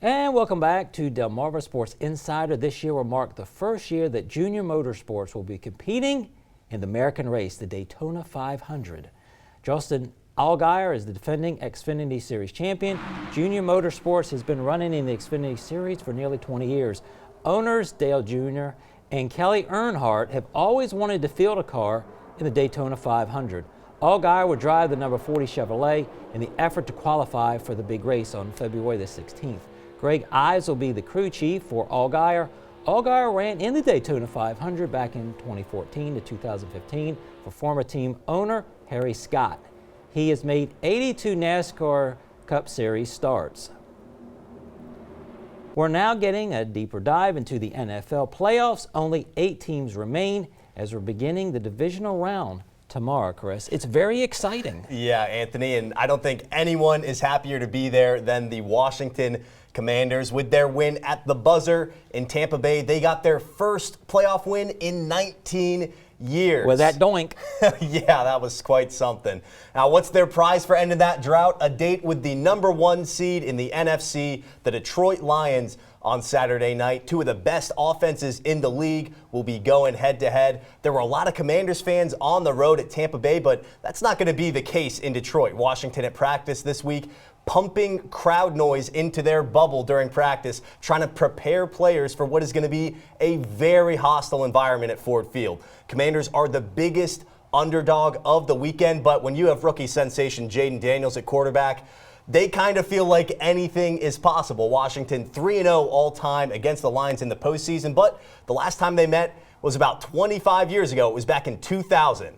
And welcome back to Delmarva Sports Insider. This year will mark the first year that junior motorsports will be competing in the American race, the Daytona 500. Justin Allgaier is the defending Xfinity Series champion. Junior motorsports has been running in the Xfinity Series for nearly 20 years. Owners Dale Jr. and Kelly Earnhardt have always wanted to field a car in the Daytona 500. Allgaier will drive the number 40 Chevrolet in the effort to qualify for the big race on February the 16th. Greg Ives will be the crew chief for Allgaier. Allgaier ran in the Daytona 500 back in 2014 to 2015 for former team owner Harry Scott. He has made 82 NASCAR Cup Series starts. We're now getting a deeper dive into the NFL playoffs. Only 8 teams remain as we're beginning the divisional round tomorrow, Chris. It's very exciting. Yeah, Anthony, and I don't think anyone is happier to be there than the Washington Commanders. With their win at the buzzer in Tampa Bay, they got their first playoff win in 19 years. With that doink. Yeah, that was quite something. Now, what's their prize for ending that drought? A date with the number 1 seed in the NFC, the Detroit Lions, on Saturday night. 2 of the best offenses in the league will be going head-to-head. There were a lot of Commanders fans on the road at Tampa Bay, but that's not going to be the case in Detroit. Washington at practice this week, pumping crowd noise into their bubble during practice, trying to prepare players for what is going to be a very hostile environment at Ford Field. Commanders are the biggest underdog of the weekend, but when you have rookie sensation Jaden Daniels at quarterback, they kind of feel like anything is possible. Washington 3-0 all-time against the Lions in the postseason, but the last time they met was about 25 years ago. It was back in 2000.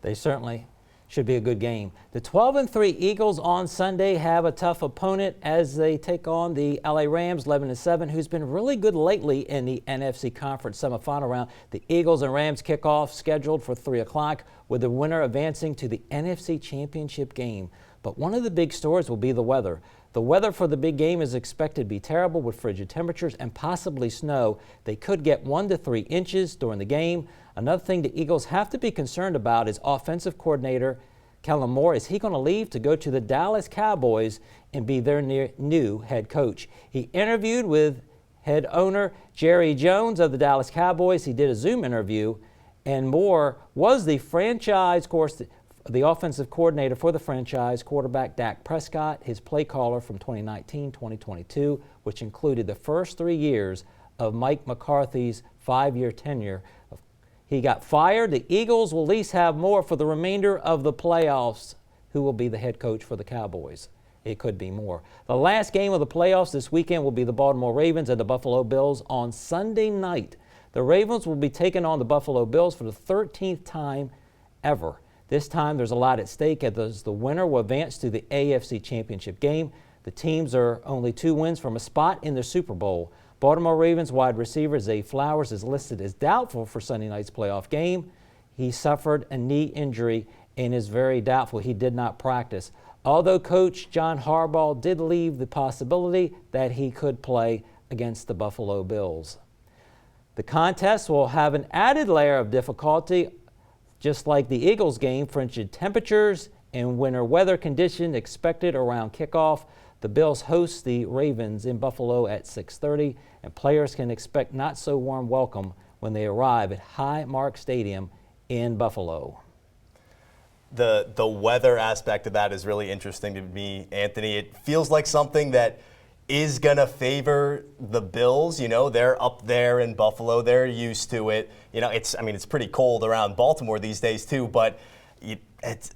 They certainly should be a good game. The 12-3 Eagles on Sunday have a tough opponent as they take on the LA Rams, 11-7, who's been really good lately in the NFC Conference semifinal round. The Eagles and Rams kickoff scheduled for 3 o'clock, with the winner advancing to the NFC Championship game. But one of the big stories will be the weather. The weather for the big game is expected to be terrible with frigid temperatures and possibly snow. They could get 1 to 3 inches during the game. Another thing the Eagles have to be concerned about is offensive coordinator Kellen Moore. Is he going to leave to go to the Dallas Cowboys and be their new head coach? He interviewed with head owner Jerry Jones of the Dallas Cowboys. He did a Zoom interview, and Moore was the franchise, of course, the offensive coordinator for the franchise quarterback Dak Prescott, his play caller from 2019-2022, which included the first 3 years of Mike McCarthy's 5-year tenure. He got fired. The Eagles will at least have Moore for the remainder of the playoffs, who will be the head coach for the Cowboys. It could be Moore. The last game of the playoffs this weekend will be the Baltimore Ravens and the Buffalo Bills on Sunday night. The Ravens will be taking on the Buffalo Bills for the 13th time ever. This time there's a lot at stake as the winner will advance to the AFC Championship game. The teams are only 2 wins from a spot in the Super Bowl. Baltimore Ravens wide receiver Zay Flowers is listed as doubtful for Sunday night's playoff game. He suffered a knee injury and is very doubtful. He did not practice. Although Coach John Harbaugh did leave the possibility that he could play against the Buffalo Bills. The contest will have an added layer of difficulty, just like the Eagles game. Frigid temperatures and winter weather conditions expected around kickoff. The Bills host the Ravens in Buffalo at 6:30, and players can expect not so warm welcome when they arrive at Highmark Stadium in Buffalo. The weather aspect of that is really interesting to me, Anthony. It feels like something that is going to favor the Bills. You know, they're up there in Buffalo. They're used to it. You know, it's pretty cold around Baltimore these days too, but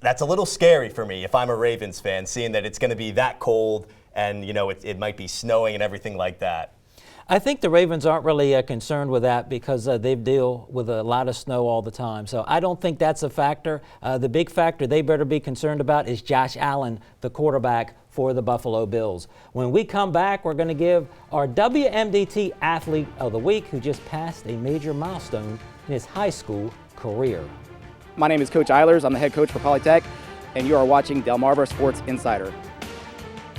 that's a little scary for me if I'm a Ravens fan, seeing that it's going to be that cold and, you know, it might be snowing and everything like that. I think the Ravens aren't really concerned with that because they deal with a lot of snow all the time. So I don't think that's a factor. The big factor they better be concerned about is Josh Allen, the quarterback for the Buffalo Bills. When we come back, we're going to give our WMDT Athlete of the Week, who just passed a major milestone in his high school career. My name is Coach Eilers. I'm the head coach for Polytech, and you are watching Delmarva Sports Insider.